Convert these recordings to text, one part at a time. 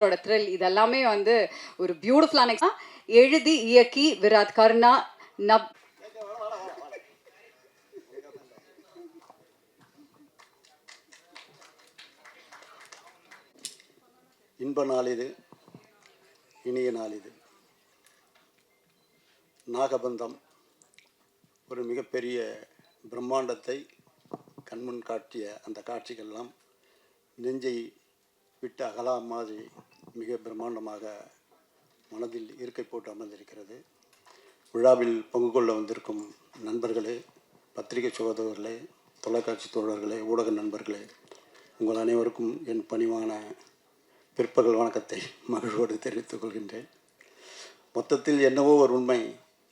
Thrill இதெல்லாமே வந்து ஒரு பியூட்டிஃபுல்லான எழுதி இயக்கி விராட் கர்ணா நப் இன்ப நாள் இது, இனிய நாள் இது. நாகபந்தம் ஒரு மிகப்பெரிய பிரம்மாண்டத்தை கண்முன் காட்டிய அந்த காட்சிகள்லாம் நெஞ்சை விட்டு அகலா மாதிரி மிக பிரம்மாண்டமாக மனதில் இருக்கை போட்டு அமர்ந்திருக்கிறது. விழாவில் பங்கு கொள்ள வந்திருக்கும் நண்பர்களே, பத்திரிகை சகோதரர்களே, தொலைக்காட்சி தோழர்களே, ஊடக நண்பர்களே, உங்கள் அனைவருக்கும் என் பணிவான பிற்பகல் வணக்கத்தை மகிழ்வோடு தெரிவித்துக் கொள்கின்றேன். மொத்தத்தில் என்னவோ ஒரு உண்மை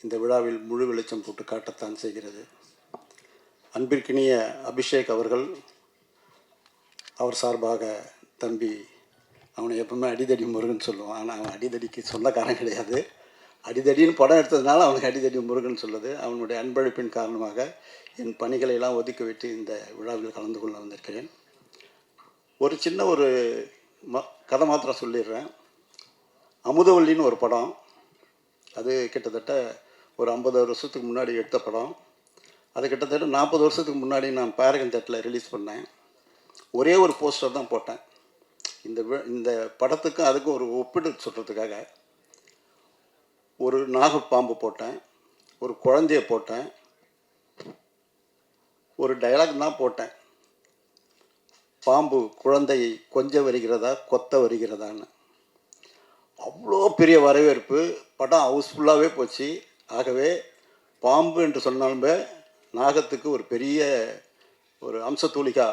இந்த விழாவில் முழு வெளிச்சம் போட்டு காட்டத்தான் செய்கிறது. அன்பிற்கினிய அபிஷேக் அவர்கள், அவர் சார்பாக தம்பி, அவனை எப்பவுமே அடிதடி முருகன் சொல்லுவான். ஆனால் அவன் அடிதடிக்கு சொந்தக்காரன் கிடையாது. அடிதடின்னு படம் எடுத்ததுனால அவனுக்கு அடிதடி முருகன் சொல்லுது. அவனுடைய அன்பளிப்பின் காரணமாக என் பணிகளை எல்லாம் ஒதுக்கி விட்டு இந்த விழாவில் கலந்து கொள்ள வந்திருக்கிறேன். ஒரு சின்ன ஒரு கதை மாத்திரம் சொல்லிடுறேன். அமுதவல்லின்னு ஒரு படம், அது கிட்டத்தட்ட ஒரு 50 வருஷத்துக்கு முன்னாடி எடுத்த படம். அது கிட்டத்தட்ட 40 வருஷத்துக்கு முன்னாடி நான் பேரகன் தேட்டரில் ரிலீஸ் பண்ணேன். ஒரே ஒரு போஸ்டர் தான் போட்டேன். இந்த படத்துக்கும் அதுக்கும் ஒரு ஒப்பிட்டு சொல்கிறதுக்காக ஒரு நாகப்பாம்பு போட்டேன், ஒரு குழந்தைய போட்டேன், ஒரு டைலாக் தான் போட்டேன். பாம்பு குழந்தையை கொஞ்ச வருகிறதா கொத்த வருகிறதான்னு. அவ்வளோ பெரிய வரவேற்பு, படம் ஹவுஸ்ஃபுல்லாகவே போச்சு. ஆகவே பாம்பு என்று சொன்னாலுமே நாகத்துக்கு ஒரு பெரிய ஒரு அம்சத்தூளிகா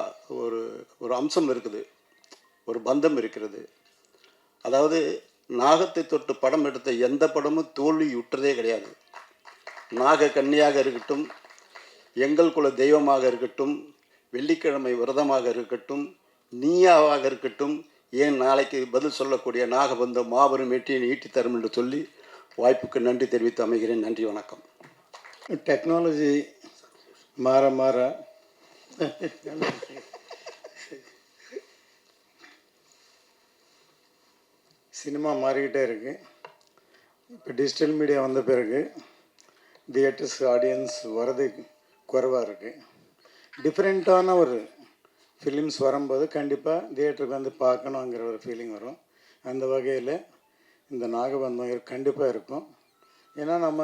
ஒரு அம்சம் இருக்குது, ஒரு பந்தம் இருக்கிறது. அதாவது நாகத்தை தொட்டு படம் எடுத்த எந்த படமும் தோல்வி விட்டுறதே கிடையாது. நாக கன்னியாக இருக்கட்டும், எங்கள் குல தெய்வமாக இருக்கட்டும், வெள்ளிக்கிழமை விரதமாக இருக்கட்டும், நீயாவாக இருக்கட்டும், ஏன் நாளைக்கு பதில் சொல்லக்கூடிய நாகபந்தம் மாபெரும் வெற்றியை ஈட்டி தரும் என்று சொல்லி வாய்ப்புக்கு நன்றி தெரிவித்து அமைகிறேன். நன்றி, வணக்கம். டெக்னாலஜி மாற மாற சினிமா மாறிக்கிட்டே இருக்குது. இப்போ டிஜிட்டல் மீடியா வந்த பிறகு தியேட்டர்ஸ் ஆடியன்ஸ் வரது குறைவாக இருக்குது. டிஃப்ரெண்ட்டான ஒரு ஃபிலிம்ஸ் வரும்போது கண்டிப்பாக தியேட்டருக்கு வந்து பார்க்கணுங்கிற ஒரு ஃபீலிங் வரும். அந்த வகையில் இந்த நாகபந்தம் கண்டிப்பாக இருக்கும். ஏன்னா நம்ம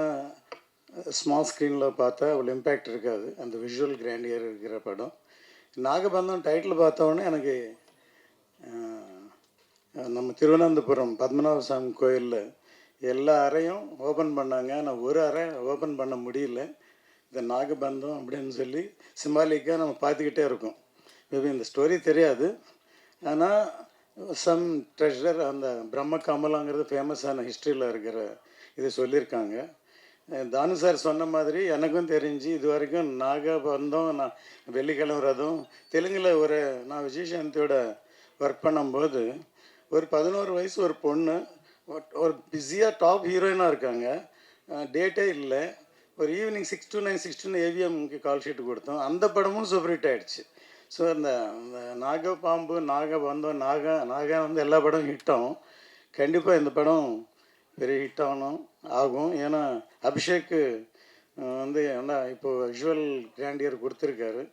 ஸ்மால் ஸ்க்ரீனில் பார்த்தா அவ்வளோ இம்பேக்ட் இருக்காது, அந்த விஷுவல் கிராண்டியர் இருக்கிற படம். நாகபந்தம் டைட்டில் பார்த்தோன்னே எனக்கு நம்ம திருவனந்தபுரம் பத்மநாப சாமி கோயிலில் எல்லா அறையும் ஓப்பன் பண்ணாங்க, ஆனால் ஒரு அறை ஓப்பன் பண்ண முடியல. இந்த நாகபந்தம் அப்படின்னு சொல்லி சிம்பாலிக்காக நம்ம பார்த்துக்கிட்டே இருக்கோம். மேபி இந்த ஸ்டோரி தெரியாது, ஆனால் சம் ட்ரெஷர், அந்த பிரம்ம கமலாங்கிறது ஃபேமஸான ஹிஸ்ட்ரியில் இருக்கிற இது சொல்லியிருக்காங்க. தானு சார் சொன்ன மாதிரி எனக்கும் தெரிஞ்சு இது வரைக்கும் நாகபந்தம், நான் வெள்ளிக்கிழமை ரதம் தெலுங்கில் நான் விஜயசாந்தியோட ஒர்க் பண்ணும்போது ஒரு 11 வயசு ஒரு பொண்ணு ஒரு பிஸியாக டாப் ஹீரோயினாக இருக்காங்க, டேட்டே இல்லை. ஒரு ஈவினிங் 6 to 9 6 to 9 ஏவிஎம்க்கு கால் ஷீட்டு கொடுத்தோம். அந்த படமும் சூப்பர் ஹிட் ஆகிடுச்சு. ஸோ இந்த நாகப்பாம்பு, நாகபந்தம், நாக வந்து எல்லா படமும் ஹிட் ஆகும். கண்டிப்பாக இந்த படம் பெரிய ஹிட் ஆகும். ஏன்னா அபிஷேக் வந்து என்ன இப்போது விஷுவல் கிராண்டியர் கொடுத்துருக்காரு.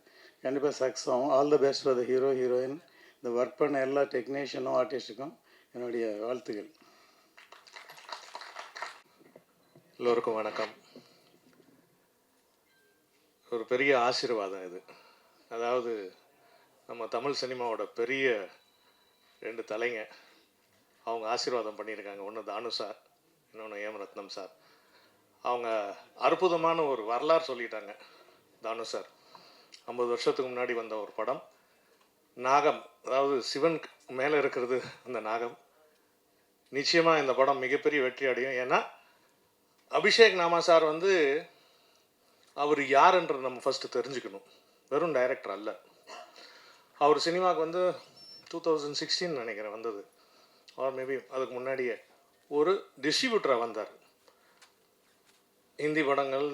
கண்டிப்பாக சக்ஸஸ் ஆகும். All the best for the hero heroine. இந்த ஒர்க் பண்ண எல்லா டெக்னீஷியனும் ஆர்டிஸ்ட்டுக்கும் என்னுடைய வாழ்த்துக்கள். எல்லோருக்கும் வணக்கம். ஒரு பெரிய ஆசீர்வாதம் இது. அதாவது நம்ம தமிழ் சினிமாவோட பெரிய 2 தலைங்க அவங்க ஆசீர்வாதம் பண்ணியிருக்காங்க. ஒன்று தானு சார், இன்னொன்று ஏம் ரத்னம் சார். அவங்க அற்புதமான ஒரு வரலாறு சொல்லிட்டாங்க. தானு சார் 50 வருஷத்துக்கு முன்னாடி வந்த ஒரு படம் நாகம், அதாவது சிவன் மேலே இருக்கிறது அந்த நாகம். நிச்சயமாக இந்த படம் மிகப்பெரிய வெற்றி அடையும். ஏன்னா அபிஷேக் நாமா சார் வந்து அவர் யாருன்றது நம்ம ஃபஸ்ட்டு தெரிஞ்சுக்கணும். வெறும் டைரக்டர் அல்ல. அவர் சினிமாவுக்கு வந்து 2016 நினைக்கிறேன் வந்தது, ஆர் மேபி அதுக்கு முன்னாடியே ஒரு டிஸ்ட்ரிபியூட்டராக வந்தார். ஹிந்தி படங்கள்,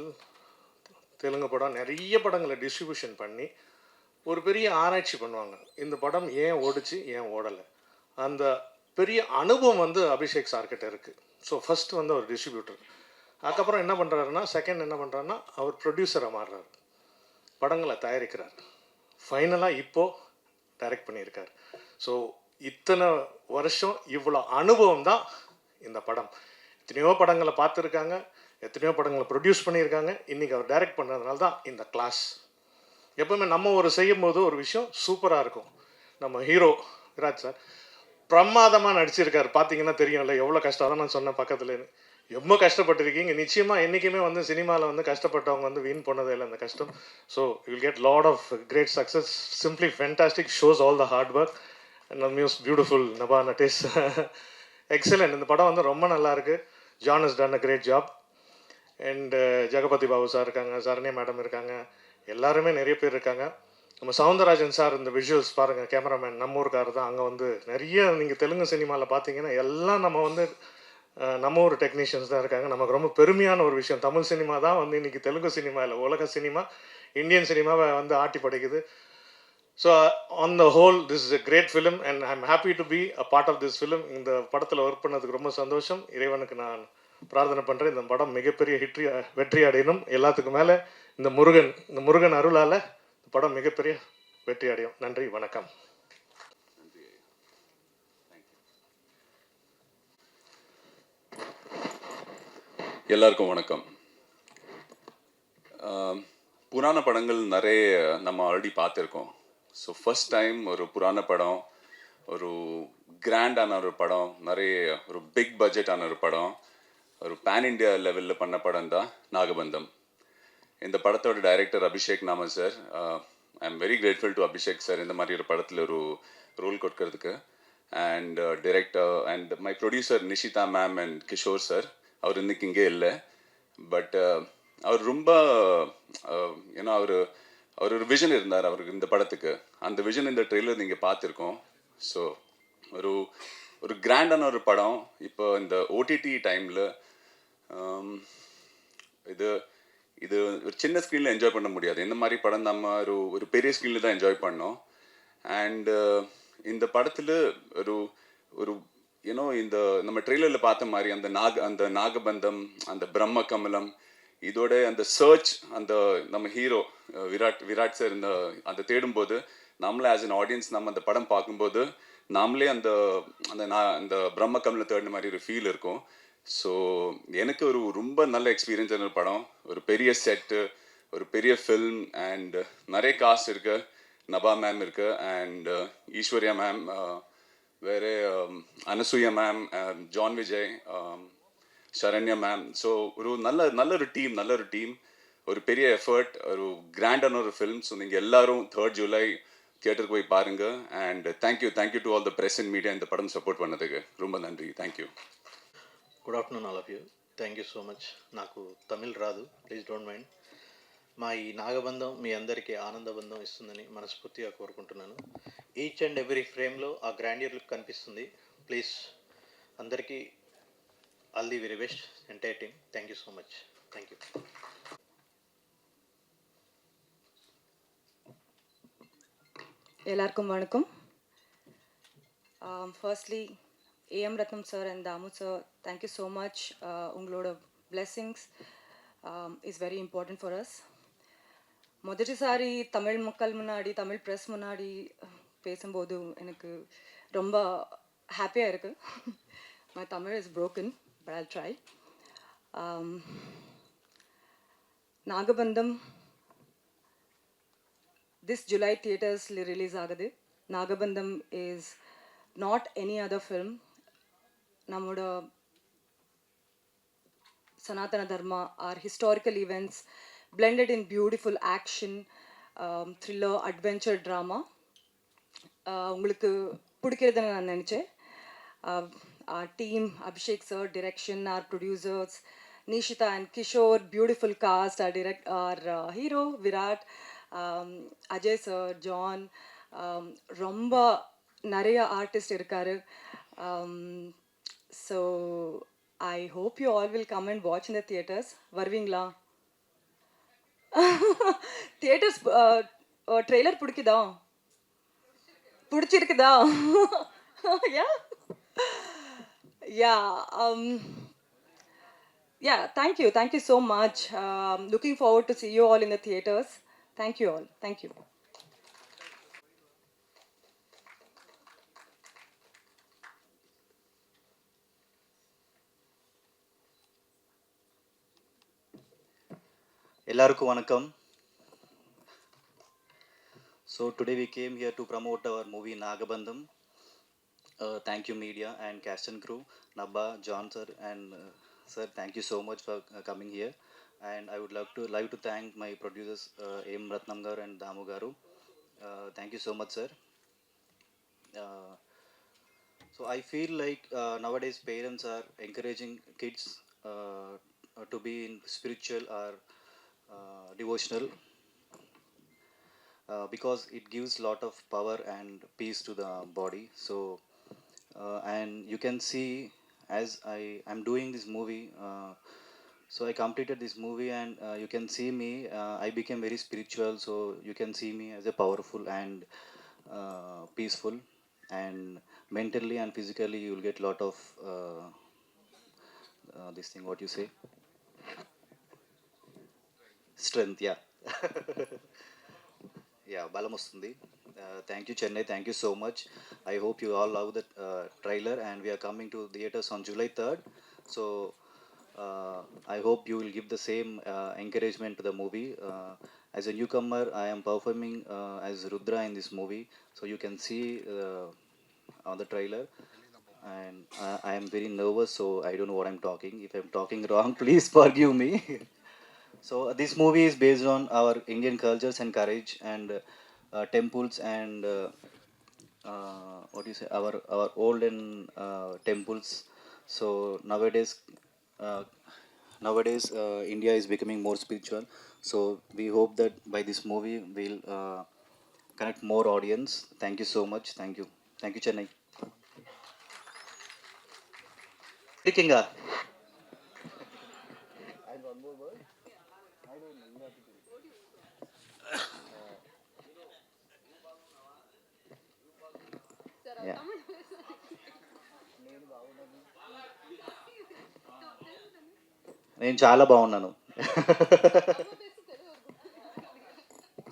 தெலுங்கு படம், நிறைய படங்களை டிஸ்ட்ரிபியூஷன் பண்ணி ஒரு பெரிய ஆராய்ச்சி பண்ணுவாங்க. இந்த படம் ஏன் ஓடிச்சு, ஏன் ஓடலை, அந்த பெரிய அனுபவம் வந்து அபிஷேக் சார்கிட்ட இருக்குது. ஸோ ஃபஸ்ட்டு வந்து அவர் டிஸ்ட்ரிபியூட்டர். அதுக்கப்புறம் என்ன பண்ணுறாருன்னா, செகண்ட் என்ன பண்ணுறாருன்னா, அவர் ப்ரொடியூசராக மாறுறாரு, படங்களை தயாரிக்கிறார், ஃபைனலாக இப்போது டைரக்ட் பண்ணியிருக்கார். ஸோ இத்தனை வருஷம் இவ்வளோ அனுபவம் தான் இந்த படம். எத்தனையோ படங்களை பார்த்துருக்காங்க, எத்தனையோ படங்களை ப்ரொடியூஸ் பண்ணியிருக்காங்க. இன்றைக்கி அவர் டைரக்ட் பண்ணுறதுனால தான் இந்த கிளாஸ். எப்பவுமே நம்ம ஒரு செய்யும்போது ஒரு விஷயம் சூப்பராக இருக்கும். நம்ம ஹீரோ விராட் சார் பிரமாதமாக நடிச்சிருக்காரு. பார்த்தீங்கன்னா தெரியும்ல எவ்வளோ கஷ்டம். தான் நான் சொன்னேன் பக்கத்துலேருந்து ரொம்ப கஷ்டப்பட்டிருக்கீங்க. நிச்சயமாக என்றைக்குமே வந்து சினிமாவில் வந்து கஷ்டப்பட்டவங்க வந்து வீண் போனதே இல்லை அந்த கஷ்டம். So you get lot of great success. Simply fantastic, shows all the hard work and music beautiful. Nabha Natesh excellent. இந்த படம் வந்து ரொம்ப நல்லா இருக்கு. John has done a great job. And Jagapathi Babu sir இருக்காங்க, சரண்யா மேடம் இருக்காங்க, எல்லாருமே நிறைய பேர் இருக்காங்க. நம்ம சவுந்தரராஜன் சார் இந்த விஷுவல்ஸ் பாருங்கள், கேமராமேன் நம்ம ஊருக்கார் தான். அங்கே வந்து நிறைய நீங்கள் தெலுங்கு சினிமாவில் பார்த்தீங்கன்னா எல்லாம் நம்ம வந்து நம்ம ஊர் டெக்னீஷியன்ஸ் தான் இருக்காங்க. நமக்கு ரொம்ப பெருமையான ஒரு விஷயம். தமிழ் சினிமா தான் வந்து இன்றைக்கி தெலுங்கு சினிமா இல்லை, உலக சினிமா, இந்தியன் சினிமாவை வந்து ஆட்டி படைக்குது. So on the whole this is a great film and I am happy to be a part of this film. இந்த படத்தில் ஒர்க் பண்ணதுக்கு ரொம்ப சந்தோஷம். இறைவனுக்கு நான் பிரார்த்தனை பண்ணுறேன் இந்த படம் மிகப்பெரிய வெற்றி அடையணும். எல்லாத்துக்கும் மேலே இந்த முருகன் அருளால் இந்த படம் மிகப்பெரிய வெற்றி அடையும். நன்றி, வணக்கம். எல்லாருக்கும் வணக்கம். புராண படங்கள் நிறைய நம்ம ஆல்ரெடி பார்த்துருக்கோம். ஸோ ஃபர்ஸ்ட் டைம் ஒரு புராண படம், ஒரு கிராண்டான ஒரு படம், நிறைய ஒரு பிக் பட்ஜெட்டான ஒரு படம், ஒரு பேன் இண்டியா லெவலில் பண்ண படம் தான் நாகபந்தம். இந்த படத்தோட director Abhishek Naman sir. I am very grateful to Abhishek sir இந்த மாதிரி ஒரு படத்தில் ஒரு ரோல் கொடுக்கறதுக்கு. And director and my producer Nishitha ma'am and Kishore sir. அவர் இன்னைக்கு இங்கே இல்லை. பட் அவர் ரொம்ப ஏன்னா அவர் ஒரு விஷன் இருந்தார் அவருக்கு இந்த படத்துக்கு. அந்த விஷன் இந்த ட்ரெய்லர் நீங்கள் பார்த்துருக்கோம். ஸோ ஒரு கிராண்டான ஒரு படம். இப்போ இந்த ஓடிடி டைமில் இது ஒரு சின்ன ஸ்க்ரீனில் என்ஜாய் பண்ண முடியாது. இந்த மாதிரி படம் நம்ம ஒரு பெரிய ஸ்க்ரீனில் தான் என்ஜாய் பண்ணோம். அண்ட் இந்த படத்தில் ஒரு ஏன்னோ இந்த நம்ம ட்ரெய்லரில் பார்த்த மாதிரி அந்த நாகபந்தம், அந்த பிரம்ம கமலம், இதோட அந்த சர்ச், அந்த நம்ம ஹீரோ விராட் சார் அந்த தேடும்போது நம்மளே ஆஸ் அன் ஆடியன்ஸ் நம்ம அந்த படம் பார்க்கும்போது நாமளே அந்த பிரம்ம கமலம் தேடின மாதிரி ஒரு ஃபீல் இருக்கும். ஸோ எனக்கு ஒரு ரொம்ப நல்ல எக்ஸ்பீரியன்ஸான ஒரு படம். ஒரு பெரிய செட்டு, ஒரு பெரிய ஃபில்ம் அண்ட் நிறைய காஸ்ட் இருக்கு. நபா மேம் இருக்கு அண்ட் ஈஸ்வர்யா மேம், வேறு Anasuya ma'am, John Vijay, Saranya ma'am. So ஒரு நல்ல ஒரு டீம், ஒரு பெரிய எஃபர்ட், ஒரு கிராண்டான ஒரு ஃபில்ம். ஸோ நீங்கள் எல்லாரும் 3rd July தியேட்டருக்கு போய் பாருங்கள். And thank you to all the press and media இந்த படம் சப்போர்ட் பண்ணதுக்கு ரொம்ப నன்றி. Thank you. Good afternoon all of you. Thank you so much. నాకు తమిళ్ రాదు, ప్లీజ్ డోంట్ మైండ్. మా ఈ నాగబంధం మీ అందరికీ ఆనందబంధం ఇస్తుందని మనస్ఫూర్తిగా కోరుకుంటున్నాను. ఈచ్ అండ్ ఎవ్రీ ఫ్రేమ్లో ఆ గ్రాండియర్ లుక్ కనిపిస్తుంది. ప్లీజ్ అందరికీ all the very best entire team. Thank you so much. Thank you. எல்லாருக்கும் வணக்கம். Firstly AM Ratnam sir and Dhamu sir, thank you so much. உங்களோட blessings is very important for us. முதல்சாரி தமிழ் மக்கள் முன்னாடி, தமிழ் ப்ரெஸ் முன்னாடி பேசும்போது எனக்கு ரொம்ப ஹாப்பியாக இருக்குது. My Tamil is broken, but I'll try. நாகபந்தம் this July theaters release agade. Nagabandham is not any other film. Namoda Sanatana Dharma, our historical events blended in beautiful action, thriller, adventure, drama. உங்களுக்கு பிடிக்கிறதுன்னு நான் நினச்சேன். Our team, Abhishek sir, direction, our producers, Nishita and Kishore, beautiful cast, our hero, Virat, Ajay sir, John, ரொம்ப நிறைய artist இருக்காரு. So I hope you all will come and watch in the theatres. வருவீங்களா? Theatres trailer பிடிக்குதா? பிடிச்சிருக்குதா? Yeah Yeah. Yeah, thank you so much. Looking forward to see you all in the theaters. Thank you all. Thank you. எல்லாருக்கும் வணக்கம். So today we came here to promote our movie Nagabandham. Thank you media and cast and crew, Nabba, John sir and sir, thank you so much for coming here. And I would like to thank my producers M. Ratnam garu and Damu garu. Thank you so much sir. Uh, so I feel like nowadays parents are encouraging kids to be in spiritual or devotional because it gives lot of power and peace to the body. So and you can see as I am doing this movie, so I completed this movie and you can see me, I became very spiritual. So you can see me as a powerful and peaceful, and mentally and physically you will get lot of this thing, what you say, strength, yeah. Yeah, balam వస్తుంది. Thank you Chennai, thank you so much. I hope you all love the trailer, and we are coming to theaters on July 3rd. So I hope you will give the same encouragement to the movie. As a newcomer, I am performing as Rudra in this movie, so you can see on the trailer. And I am very nervous, so I don't know what I'm talking. If I'm talking wrong, please forgive me. So this movie is based on our Indian cultures and courage and temples and what do you say, our olden temples. So uh, nowadays India is becoming more spiritual. So we hope that by this movie we'll connect more audience. Thank you so much. Thank you Chennai. இருக்கீங்க. Yeah. నేను చాలా బాగున్నాను.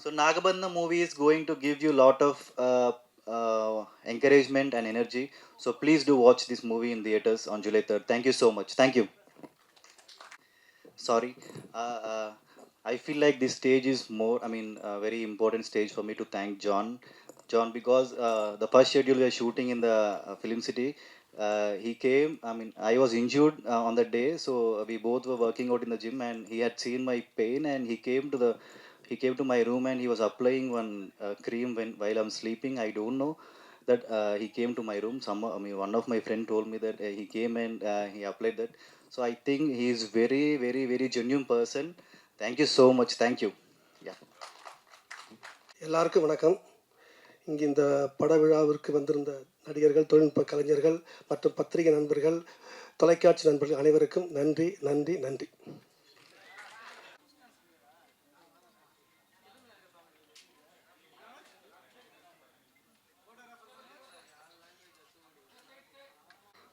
So Nagabandha movie is going to give you lot of encouragement and energy. So please do watch this movie in theaters on July 3rd. Thank you so much. Thank you. Sorry. Uh, uh, I feel like this stage is more, I mean, a very important stage for me to thank John. John, because the first schedule we were shooting in the Film City, he came, I mean, I was injured on that day, so we both were working out in the gym, and he had seen my pain, and he came to my room and he was applying one cream while I'm sleeping. I don't know that he came to my room. I mean, one of my friend told me that he came and he applied that. So I think he is very, very, very genuine person. Thank you so much. Thank you. Yeah. எல்லாருக்கும் வணக்கம். இங்கே இந்த பட விழாவிற்கு வந்திருந்த நடிகர்கள், தொழில்நுட்ப கலைஞர்கள் மற்றும் பத்திரிகை நண்பர்கள், தொலைக்காட்சி நண்பர்கள் அனைவருக்கும் நன்றி நன்றி நன்றி.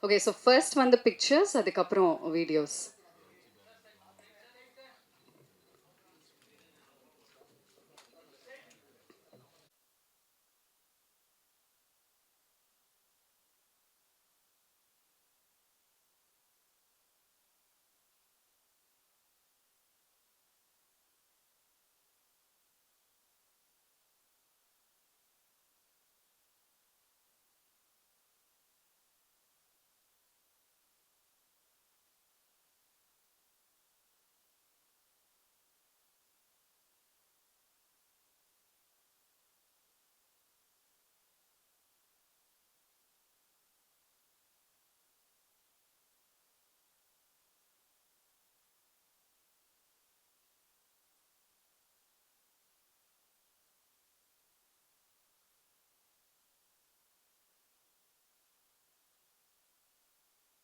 Okay, so first வந்து pictures, அதுக்கப்புறம் videos.